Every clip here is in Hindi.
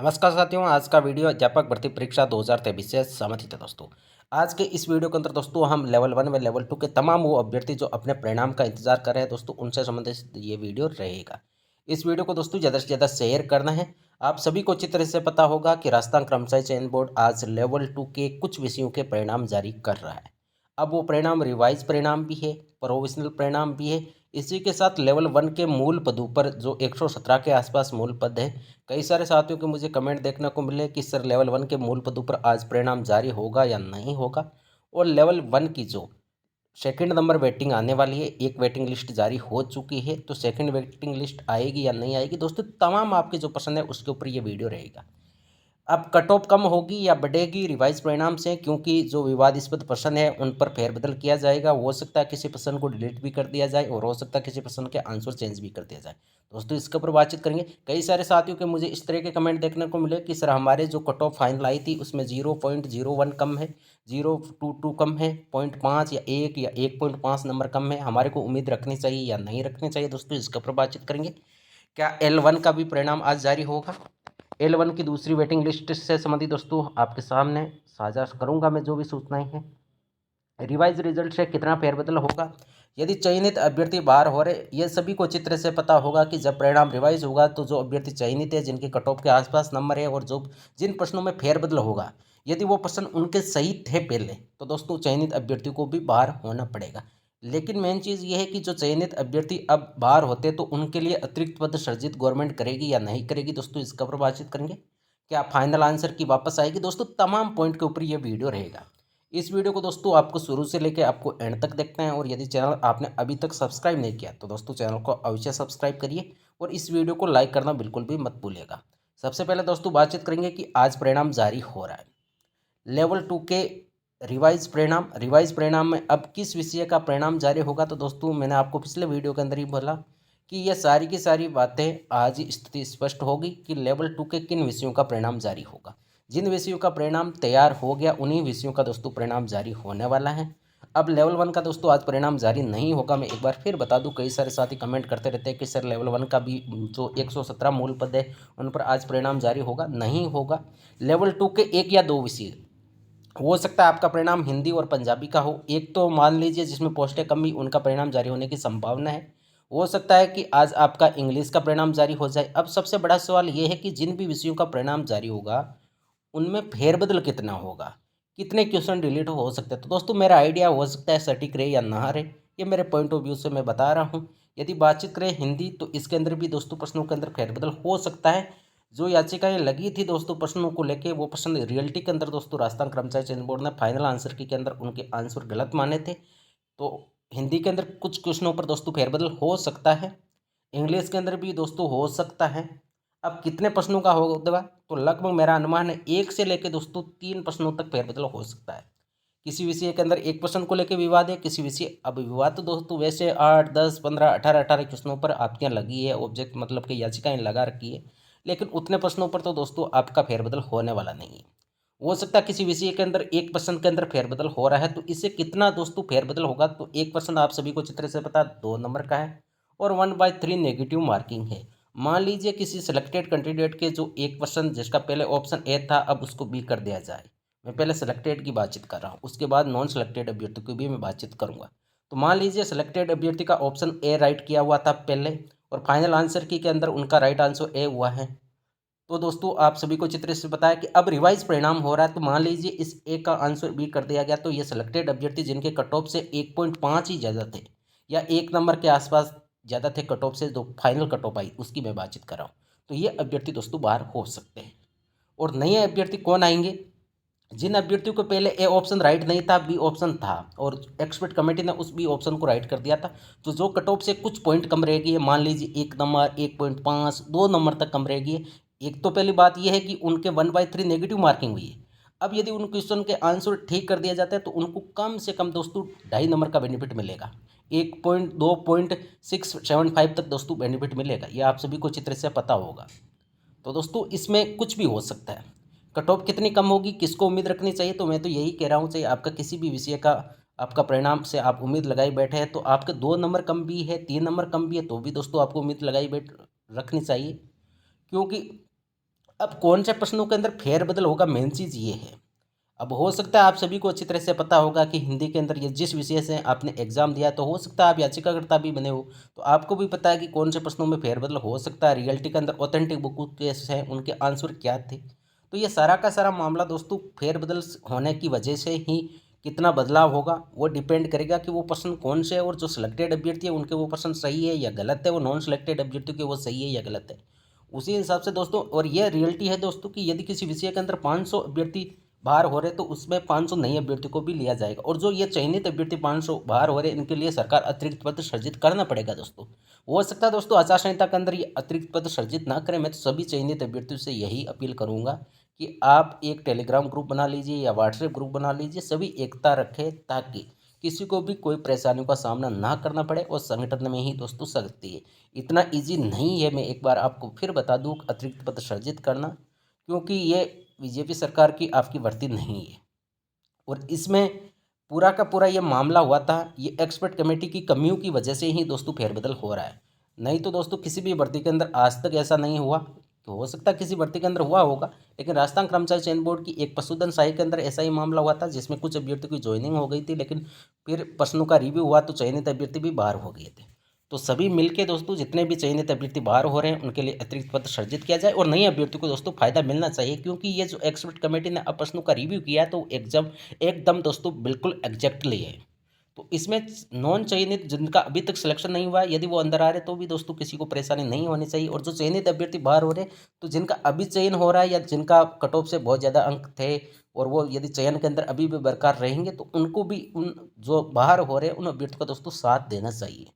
नमस्कार साथियों, आज का वीडियो अध्यापक भर्ती परीक्षा 2023 से संबंधित है दोस्तों। आज के इस वीडियो के अंदर दोस्तों हम लेवल 1 व लेवल 2 के तमाम वो अभ्यर्थी जो अपने परिणाम का इंतजार कर रहे हैं दोस्तों, उनसे संबंधित ये वीडियो रहेगा। इस वीडियो को दोस्तों ज़्यादा से ज़्यादा शेयर करना है। आप सभी को अच्छी तरह से पता होगा कि राजस्थान कर्मचारी चयन बोर्ड आज लेवल 2 के कुछ विषयों के परिणाम जारी कर रहा है। अब वो परिणाम रिवाइज परिणाम भी है, प्रोविजनल परिणाम भी है। इसी के साथ लेवल 1 के मूल पदों पर जो 117 के आसपास मूल पद है, कई सारे साथियों के मुझे कमेंट देखने को मिले कि सर लेवल 1 के मूल पदों पर आज परिणाम जारी होगा या नहीं होगा। और लेवल 1 की जो सेकंड नंबर वेटिंग आने वाली है, एक वेटिंग लिस्ट जारी हो चुकी है, तो सेकंड वेटिंग लिस्ट आएगी या नहीं आएगी दोस्तों, तमाम आपके जो पसंद है उसके ऊपर ये वीडियो रहेगा। अब कट ऑफ कम होगी या बढ़ेगी रिवाइज परिणाम से, क्योंकि जो विवादास्पद प्रश्न है उन पर फेरबदल किया जाएगा। हो सकता है किसी प्रश्न को डिलीट भी कर दिया जाए और हो सकता है किसी प्रश्न के आंसर चेंज भी कर दिया जाए। दोस्तों इसके ऊपर बातचीत करेंगे। कई सारे साथियों के मुझे इस तरह के कमेंट देखने को मिले कि सर हमारे जो कट ऑफ फाइनल आई थी उसमें 0.01 कम है, 0.22 कम है, 0.5 या 1 या 1.5 नंबर कम है, हमारे को उम्मीद रखनी चाहिए या नहीं रखनी चाहिए। दोस्तों इसके ऊपर बातचीत करेंगे। क्या L1 का भी परिणाम आज जारी होगा? L1 की दूसरी वेटिंग लिस्ट से संबंधित दोस्तों आपके सामने साझा करूंगा मैं जो भी सूचनाएं हैं। रिवाइज रिजल्ट से कितना फेरबदल होगा, यदि चयनित अभ्यर्थी बाहर हो रहे, ये सभी को अच्छी तरह से पता होगा कि जब परिणाम रिवाइज होगा तो जो अभ्यर्थी चयनित है, जिनके कट ऑफ के आसपास नंबर है और जो जिन प्रश्नों में फेरबदल होगा, यदि वो प्रश्न उनके सही थे पहले, तो दोस्तों चयनित अभ्यर्थी को भी बाहर होना पड़ेगा। लेकिन मेन चीज़ ये है कि जो चयनित अभ्यर्थी अब बाहर होते तो उनके लिए अतिरिक्त पद सृजित गवर्नमेंट करेगी या नहीं करेगी, दोस्तों इसका पर बातचीत करेंगे। क्या फाइनल आंसर की वापस आएगी, दोस्तों तमाम पॉइंट के ऊपर ये वीडियो रहेगा। इस वीडियो को दोस्तों आपको शुरू से लेकर आपको एंड तक देखना है, और यदि चैनल आपने अभी तक सब्सक्राइब नहीं किया तो दोस्तों चैनल को अवश्य सब्सक्राइब करिए और इस वीडियो को लाइक करना बिल्कुल भी मत भूलिएगा। सबसे पहले दोस्तों बातचीत करेंगे कि आज परिणाम जारी हो रहा है लेवल 2 के रिवाइज परिणाम में अब किस विषय का परिणाम जारी होगा। तो दोस्तों मैंने आपको पिछले वीडियो के अंदर ही बोला कि ये सारी की सारी बातें आज ही स्थिति स्पष्ट होगी कि लेवल 2 के किन विषयों का परिणाम जारी होगा। जिन विषयों का परिणाम तैयार हो गया उन्हीं विषयों का दोस्तों परिणाम जारी होने वाला है। अब लेवल 1 का दोस्तों आज परिणाम जारी नहीं होगा। मैं एक बार फिर बता दूं, कई सारे साथी कमेंट करते रहते हैं कि सर लेवल 1 का भी जो 117 मूल पद है उन पर आज परिणाम जारी होगा, नहीं होगा। लेवल 2 के एक या दो विषय हो सकता है आपका परिणाम हिंदी और पंजाबी का हो। एक तो मान लीजिए जिसमें पोस्टें कम भी, उनका परिणाम जारी होने की संभावना है। हो सकता है कि आज आपका इंग्लिश का परिणाम जारी हो जाए। अब सबसे बड़ा सवाल ये है कि जिन भी विषयों का परिणाम जारी होगा उनमें फेरबदल कितना होगा, कितने क्वेश्चन डिलीट हो सकते हैं। तो दोस्तों मेरा आइडिया हो सकता है सटीक रहे या ना रहे, ये मेरे पॉइंट ऑफ व्यू से मैं बता रहा हूँ। यदि बातचीत करें हिंदी, तो इसके अंदर भी दोस्तों प्रश्नों के अंदर फेरबदल हो सकता है। जो याचिकाएं लगी थी दोस्तों प्रश्नों को लेके, वो प्रश्न रियलिटी के अंदर दोस्तों राजस्थान कर्मचारी चयन बोर्ड ने फाइनल आंसर की के अंदर उनके आंसर गलत माने थे। तो हिंदी के अंदर कुछ क्वेश्चनों पर दोस्तों फेरबदल हो सकता है, इंग्लिश के अंदर भी दोस्तों हो सकता है। अब कितने प्रश्नों का होगा, तो लगभग मेरा अनुमान है 1 से लेकर दोस्तों 3 प्रश्नों तक फेरबदल हो सकता है। किसी विषय के अंदर एक प्रश्न को लेकर विवाद है, किसी विषय, अब विवाद तो दोस्तों वैसे 8 10 15 18 क्वेश्चनों पर आपके यहाँ लगी है, ऑब्जेक्ट मतलब कि याचिकाएं लगा रखी है, लेकिन उतने प्रश्नों पर तो दोस्तों आपका फेरबदल होने वाला नहीं है। हो सकता है किसी विषय के अंदर एक प्रश्न के अंदर फेरबदल हो रहा है, तो इससे कितना दोस्तों फेरबदल होगा, तो एक प्रश्न आप सभी को चित्र से पता 2 नंबर का है और 1/3 नेगेटिव मार्किंग है। मान लीजिए किसी सिलेक्टेड कैंडिडेट के जो एक क्वेश्चन जिसका पहले ऑप्शन ए था, अब उसको बी कर दिया जाए। मैं पहले सिलेक्टेड की बातचीत कर रहा हूँ, उसके बाद नॉन सिलेक्टेड अभ्यर्थी की भी मैं बातचीत करूँगा। तो मान लीजिए सिलेक्टेड अभ्यर्थी का ऑप्शन ए राइट किया हुआ था पहले, और फाइनल आंसर की के अंदर उनका राइट आंसर ए हुआ है। तो दोस्तों आप सभी को चित्र से बताया कि अब रिवाइज परिणाम हो रहा है, तो मान लीजिए इस ए का आंसर बी कर दिया गया, तो ये सिलेक्टेड अभ्यर्थी जिनके कट ऑफ से 1.5 ही ज़्यादा थे या 1 नंबर के आसपास ज़्यादा थे कट ऑफ से, जो फाइनल कट ऑफ आई उसकी मैं बातचीत कर रहा हूँ, तो ये अभ्यर्थी दोस्तों बाहर हो सकते हैं। और नए अभ्यर्थी कौन आएंगे, जिन अभ्यर्थियों को पहले ए ऑप्शन राइट नहीं था, बी ऑप्शन था और एक्सपर्ट कमेटी ने उस बी ऑप्शन को राइट कर दिया था, तो जो कट ऑफ से कुछ पॉइंट कम रहेगी, मान लीजिए 1 नंबर 1.5 2 नंबर तक कम रहेगी। एक तो पहली बात यह है कि उनके 1/3 नेगेटिव मार्किंग हुई है। अब यदि उन क्वेश्चन के आंसर ठीक कर दिया जाता है तो उनको कम से कम दोस्तों 2.5 नंबर का बेनिफिट मिलेगा, 1.2.675 तक दोस्तों बेनिफिट मिलेगा, ये आप सभी को अच्छी तरह से पता होगा। तो दोस्तों इसमें कुछ भी हो सकता है। कट ऑफ कितनी कम होगी, किसको उम्मीद रखनी चाहिए, तो मैं तो यही कह रहा हूँ, चाहे आपका किसी भी विषय का आपका परिणाम से आप उम्मीद लगाई बैठे हैं, तो आपके 2 नंबर कम भी है, 3 नंबर कम भी है, तो भी दोस्तों आपको उम्मीद लगाई बैठ रखनी चाहिए। क्योंकि अब कौन से प्रश्नों के अंदर फेरबदल होगा, मेन चीज़ ये है। अब हो सकता है आप सभी को अच्छी तरह से पता होगा कि हिंदी के अंदर ये जिस विषय से आपने एग्जाम दिया, तो हो सकता है आप याचिकाकर्ता भी बने हो, तो आपको भी पता है कि कौन से प्रश्नों में फेरबदल हो सकता है, रियलिटी के अंदर ऑथेंटिक बुक केस हैं उनके आंसर क्या थे। तो ये सारा का सारा मामला दोस्तों फेरबदल होने की वजह से ही कितना बदलाव होगा वो डिपेंड करेगा कि वो प्रश्न कौन से है, और जो सिलेक्टेड अभ्यर्थी है उनके वो प्रश्न सही है या गलत है, वो नॉन सिलेक्टेड अभ्यर्थी के वो सही है या गलत है, उसी हिसाब से दोस्तों। और ये रियलिटी है दोस्तों कि यदि किसी विषय के अंदर 500 अभ्यर्थी बाहर हो रहे तो उसमें 500 नए अभ्यर्थी को भी लिया जाएगा, और जो ये चयनित अभ्यर्थी 500 बाहर हो रहे इनके लिए सरकार अतिरिक्त पद सृजित करना पड़ेगा दोस्तों। हो सकता है दोस्तों आचार संहिता के अंदर ये अतिरिक्त पद सृजित ना करें। मैं तो सभी चयनित अभ्यर्थियों से यही अपील करूंगा कि आप एक टेलीग्राम ग्रुप बना लीजिए या व्हाट्सएप ग्रुप बना लीजिए, सभी एकता रखें ताकि किसी को भी कोई परेशानियों का सामना ना करना पड़े, और संगठन में ही दोस्तों सकती है। इतना इजी नहीं है, मैं एक बार आपको फिर बता दूं, अतिरिक्त पद सृजित करना, क्योंकि ये बीजेपी सरकार की आपकी भर्ती नहीं है। और इसमें पूरा का पूरा ये मामला हुआ था, ये एक्सपर्ट कमेटी की कमियों की वजह से ही दोस्तों फेरबदल हो रहा है। नहीं तो दोस्तों किसी भी भर्ती के अंदर आज तक ऐसा नहीं हुआ। तो हो सकता है किसी भर्ती के अंदर हुआ होगा, लेकिन राजस्थान कर्मचारी चयन बोर्ड की एक पशुधन सहायक के अंदर ऐसा ही मामला हुआ था, जिसमें कुछ अभ्यर्थियों की ज्वाइनिंग हो गई थी, लेकिन फिर प्रश्नों का रिव्यू हुआ तो चयनित अभ्यर्थी भी बाहर हो गए थे। तो सभी मिलके दोस्तों जितने भी चयनित अभ्यर्थी बाहर हो रहे हैं उनके लिए अतिरिक्त पद सृजित किया जाए, और नए अभ्यर्थी को दोस्तों फायदा मिलना चाहिए, क्योंकि ये जो एक्सपर्ट कमेटी ने अब प्रश्नों का रिव्यू किया तो एग्जाम एकदम दोस्तों बिल्कुल एग्जैक्टली है। तो इसमें नॉन चयनित जिनका अभी तक सिलेक्शन नहीं हुआ है, यदि वो अंदर आ रहे तो भी दोस्तों किसी को परेशानी नहीं होनी चाहिए, और जो चयनित अभ्यर्थी बाहर हो रहे तो जिनका अभी चयन हो रहा है या जिनका कट ऑफ से बहुत ज़्यादा अंक थे और वो यदि चयन के अंदर अभी भी बरकरार रहेंगे, तो उनको भी उन जो बाहर हो रहे हैं उन अभ्यर्थियों का दोस्तों साथ देना चाहिए।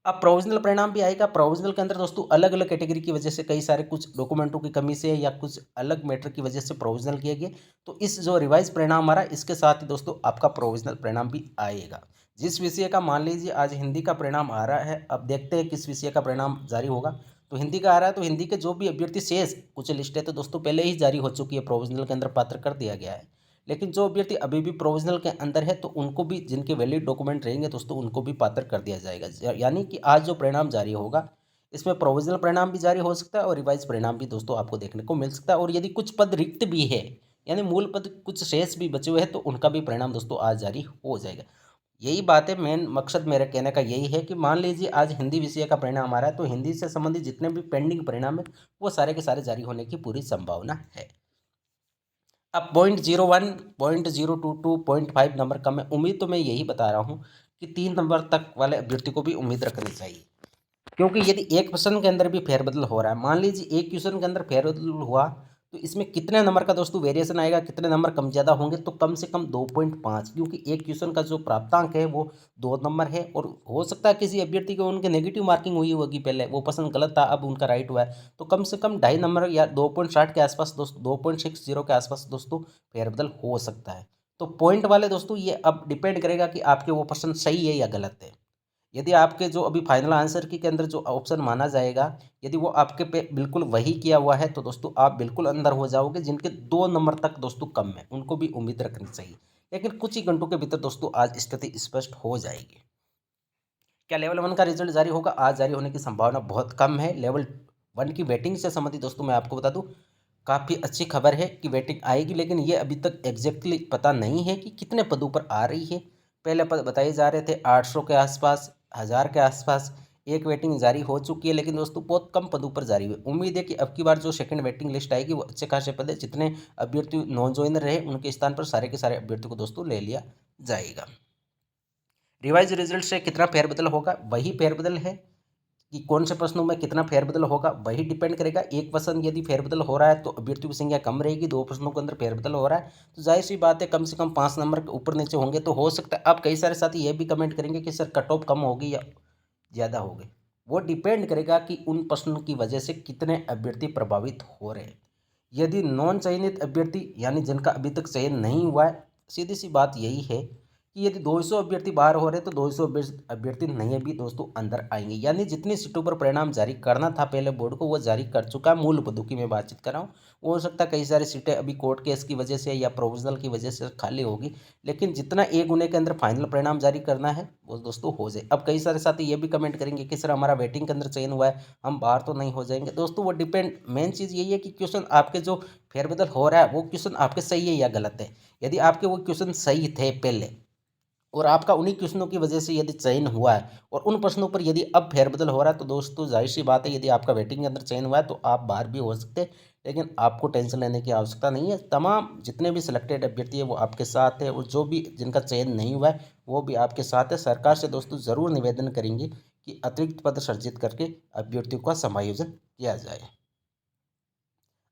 अब प्रोविजनल परिणाम भी आएगा। प्रोविजनल के अंदर दोस्तों अलग अलग कैटेगरी की वजह से कई सारे कुछ डॉक्यूमेंटों की कमी से या कुछ अलग मैटर की वजह से प्रोविजनल किए गए, तो इस जो रिवाइज परिणाम आ रहा है इसके साथ ही दोस्तों आपका प्रोविजनल परिणाम भी आएगा। जिस विषय का मान लीजिए आज हिंदी का परिणाम आ रहा है, अब देखते हैं किस विषय का परिणाम जारी होगा। तो हिंदी का आ रहा है, तो हिंदी के जो भी अभ्यर्थी शेष कुछ लिस्टें तो दोस्तों पहले ही जारी हो चुकी है, प्रोविजनल के अंदर पात्र कर दिया गया है। लेकिन जो अभ्यर्थी अभी भी प्रोविजनल के अंदर है तो उनको भी, जिनके वैलिड डॉक्यूमेंट रहेंगे दोस्तों, उनको भी पात्र कर दिया जाएगा। यानी कि आज जो परिणाम जारी होगा इसमें प्रोविजनल परिणाम भी जारी हो सकता है और रिवाइज परिणाम भी दोस्तों आपको देखने को मिल सकता है। और यदि कुछ पद रिक्त भी है, यानी मूल पद कुछ शेष भी बचे हुए हैं, तो उनका भी परिणाम दोस्तों आज जारी हो जाएगा। यही बात है, मेन मकसद मेरे कहने का यही है कि मान लीजिए आज हिंदी विषय का परिणाम आ रहा है, तो हिंदी से संबंधित जितने भी पेंडिंग परिणाम है वो सारे के सारे जारी होने की पूरी संभावना है। अब 0.01, 0.022, 0.5 नंबर का मैं उम्मीद, तो मैं यही बता रहा हूँ कि 3 नंबर तक वाले अभ्यर्थी को भी उम्मीद रखनी चाहिए, क्योंकि यदि एक क्वेश्चन के अंदर भी फेरबदल हो रहा है, मान लीजिए एक क्वेश्चन के अंदर फेरबदल हुआ, तो इसमें कितने नंबर का दोस्तों वेरिएशन आएगा, कितने नंबर कम ज़्यादा होंगे, तो कम से कम 2.5, क्योंकि एक क्वेश्चन का जो प्राप्तांक है वो 2 नंबर है। और हो सकता है किसी अभ्यर्थी को उनके नेगेटिव मार्किंग हुई होगी, पहले वो प्रश्न गलत था अब उनका राइट हुआ है, तो कम से कम 2.5 नंबर या 2.60 के आसपास दोस्तों, 2.60 के आसपास दोस्तों फेरबदल हो सकता है। तो पॉइंट वाले दोस्तों ये अब डिपेंड करेगा कि आपके वो प्रश्न सही है या गलत है। यदि आपके जो अभी फाइनल आंसर की के अंदर जो ऑप्शन माना जाएगा, यदि वो आपके पे बिल्कुल वही किया हुआ है, तो दोस्तों आप बिल्कुल अंदर हो जाओगे। जिनके 2 नंबर तक दोस्तों कम है उनको भी उम्मीद रखनी चाहिए, लेकिन कुछ ही घंटों के भीतर दोस्तों आज स्थिति स्पष्ट हो जाएगी। क्या लेवल 1 का रिजल्ट जारी होगा? आज जारी होने की संभावना बहुत कम है। लेवल 1 की वेटिंग से संबंधित दोस्तों मैं आपको बता दूं, काफ़ी अच्छी खबर है कि वेटिंग आएगी, लेकिन ये अभी तक एग्जैक्टली पता नहीं है कि कितने पदों पर आ रही है। पहले पद बताए जा रहे थे 800 के आसपास, 1000 के आसपास। एक वेटिंग जारी हो चुकी है, लेकिन दोस्तों बहुत कम पदों पर जारी हुई। उम्मीद है कि अब की बार जो सेकंड वेटिंग लिस्ट आएगी वो अच्छे खासे पद है, जितने अभ्यर्थी नॉन ज्वाइनर रहे उनके स्थान पर सारे के सारे अभ्यर्थियों को दोस्तों ले लिया जाएगा। रिवाइज रिजल्ट से कितना फेरबदल होगा, वही फेरबदल है कि कौन से प्रश्नों में कितना फेरबदल होगा वही डिपेंड करेगा। एक प्रश्न यदि फेरबदल हो रहा है तो अभ्यर्थियों की संख्या कम रहेगी, 2 प्रश्नों के अंदर फेरबदल हो रहा है तो जाहिर सी बात है कम से कम 5 नंबर के ऊपर नीचे होंगे। तो हो सकता है, आप कई सारे साथी ये भी कमेंट करेंगे कि सर कट ऑफ कम होगी या ज़्यादा होगी। वो डिपेंड करेगा कि उन प्रश्नों की वजह से कितने अभ्यर्थी प्रभावित हो रहे हैं। यदि नॉन चयनित अभ्यर्थी यानी जिनका अभी तक चयन नहीं हुआ है, सीधी सी बात यही है कि यदि 200 अभ्यर्थी बाहर हो रहे हैं तो 200 अभ्यर्थी नहीं भी दोस्तों अंदर आएंगे, यानी जितनी सीटों पर परिणाम जारी करना था पहले बोर्ड को वो जारी कर चुका है। मूल पदों की मैं बातचीत कर रहा हूँ। वो हो सकता है कई सारी सीटें अभी कोर्ट केस की वजह से या प्रोविजनल की वजह से खाली होगी, लेकिन जितना 1 गुने के अंदर फाइनल परिणाम जारी करना है वो दोस्तों हो जाए। अब कई सारे साथी ये भी कमेंट करेंगे कि सर हमारा वेटिंग के अंदर चयन हुआ है, हम बाहर तो नहीं हो जाएंगे। दोस्तों वो डिपेंड, मेन चीज़ यही है कि क्वेश्चन आपके जो फेरबदल हो रहा है वो क्वेश्चन आपके सही है या गलत है। यदि आपके वो क्वेश्चन सही थे पहले और आपका उन्हीं क्वेश्चनों की वजह से यदि चयन हुआ है और उन प्रश्नों पर यदि अब फेरबदल हो रहा है तो दोस्तों जाहिर सी बात है, यदि आपका वेटिंग के अंदर चयन हुआ है तो आप बाहर भी हो सकते हैं, लेकिन आपको टेंशन लेने की आवश्यकता नहीं है। तमाम जितने भी सिलेक्टेड अभ्यर्थी है वो आपके साथ है, और जो भी जिनका चयन नहीं हुआ है वो भी आपके साथ है। सरकार से दोस्तों ज़रूर निवेदन करेंगे कि अतिरिक्त पद सृजित करके अभ्यर्थियों का समायोजन किया जाए।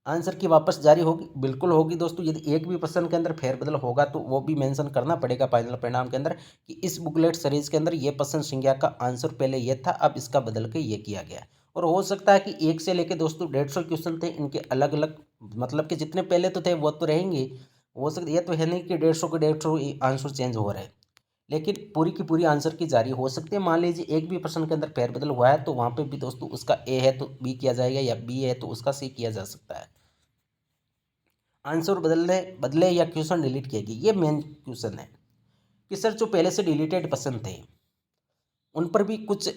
आंसर की वापस जारी होगी, बिल्कुल होगी दोस्तों। यदि एक भी प्रश्न के अंदर फेरबदल होगा तो वो भी मेंशन करना पड़ेगा फाइनल परिणाम के अंदर कि इस बुकलेट सीरीज के अंदर ये प्रश्न संख्या का आंसर पहले ये था, अब इसका बदल के ये किया गया। और हो सकता है कि 1 से लेके दोस्तों 150 क्वेश्चन थे, इनके अलग अलग मतलब कि जितने पहले तो थे वो तो रहेंगे। हो सकता ये तो है नहीं कि 150 के 150 आंसर चेंज हो रहे हैं, लेकिन पूरी की पूरी आंसर की जारी हो सकती है। मान लीजिए एक भी प्रश्न के अंदर फेरबदल हुआ है तो वहाँ पे भी दोस्तों उसका ए है तो बी किया जाएगा, या बी है तो उसका सी किया जा सकता है। आंसर बदलने बदले या क्वेश्चन डिलीट किए गए, ये मेन क्वेश्चन है कि सर जो पहले से डिलीटेड प्रश्न थे उन पर भी कुछ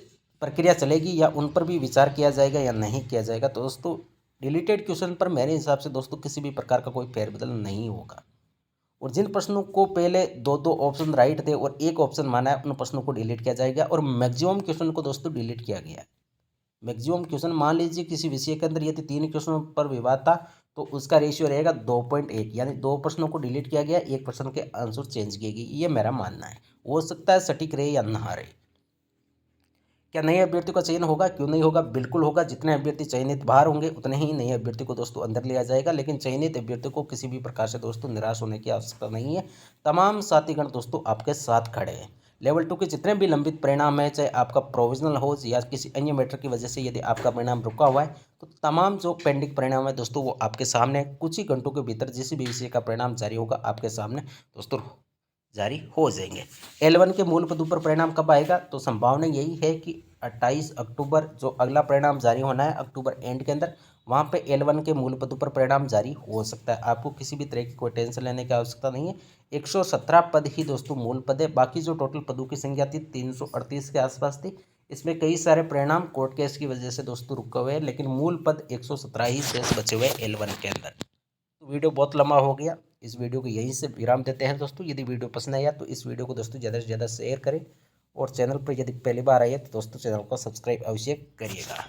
प्रक्रिया चलेगी या उन पर भी विचार किया जाएगा या नहीं किया जाएगा। तो दोस्तों डिलीटेड क्वेश्चन पर मेरे हिसाब से दोस्तों किसी भी प्रकार का कोई फेरबदल नहीं होगा, और जिन प्रश्नों को पहले दो दो ऑप्शन राइट थे और एक ऑप्शन माना है उन प्रश्नों को डिलीट किया जाएगा, और मैक्सिमम क्वेश्चन को दोस्तों डिलीट किया गया है। मैक्सिमम क्वेश्चन मान लीजिए किसी विषय के अंदर यदि 3 क्वेश्चनों पर विवाद था तो उसका रेशियो रहेगा 2.1, यानी 2 प्रश्नों को डिलीट किया गया, एक प्रश्न के आंसर चेंज किए गए। ये मेरा मानना है। हो सकता है सटीक रहे या ना रहे। क्या नए अभ्यर्थी का चयन होगा? क्यों नहीं होगा, बिल्कुल होगा। जितने अभ्यर्थी चयनित बाहर होंगे उतने ही नए अभ्यर्थी को दोस्तों अंदर लिया जाएगा, लेकिन चयनित अभ्यर्थी को किसी भी प्रकार से दोस्तों निराश होने की आवश्यकता नहीं है। तमाम साथीगण दोस्तों आपके साथ खड़े हैं। लेवल 2 के जितने भी लंबित परिणाम है, चाहे आपका प्रोविजनल हो या किसी अन्य मैटर की वजह से यदि आपका परिणाम रुका हुआ है तो तमाम जो पेंडिंग परिणाम है दोस्तों वो आपके सामने कुछ ही घंटों के भीतर जिस भी विषय का परिणाम जारी होगा आपके सामने दोस्तों जारी हो जाएंगे। L1 के मूल पदों पर परिणाम कब आएगा? तो संभावना यही है कि 28 अक्टूबर जो अगला परिणाम जारी होना है अक्टूबर एंड के अंदर, वहाँ पे L1 के मूल पदों पर परिणाम जारी हो सकता है। आपको किसी भी तरह की कोई टेंशन लेने की आवश्यकता नहीं है। 117 पद ही दोस्तों मूल पद है, बाकी जो टोटल पदों की संख्या थी 338 के आसपास थी। इसमें कई सारे परिणाम कोर्ट केस की वजह से दोस्तों रुके हुए हैं, लेकिन मूल पद 117 ही शेष बचे हुए L1 के अंदर। तो वीडियो बहुत लंबा हो गया, इस वीडियो को यहीं से विराम देते हैं दोस्तों। यदि वीडियो पसंद आया तो इस वीडियो को दोस्तों ज़्यादा से ज़्यादा शेयर करें, और चैनल पर यदि पहली बार आए तो दोस्तों चैनल को सब्सक्राइब अवश्य करिएगा।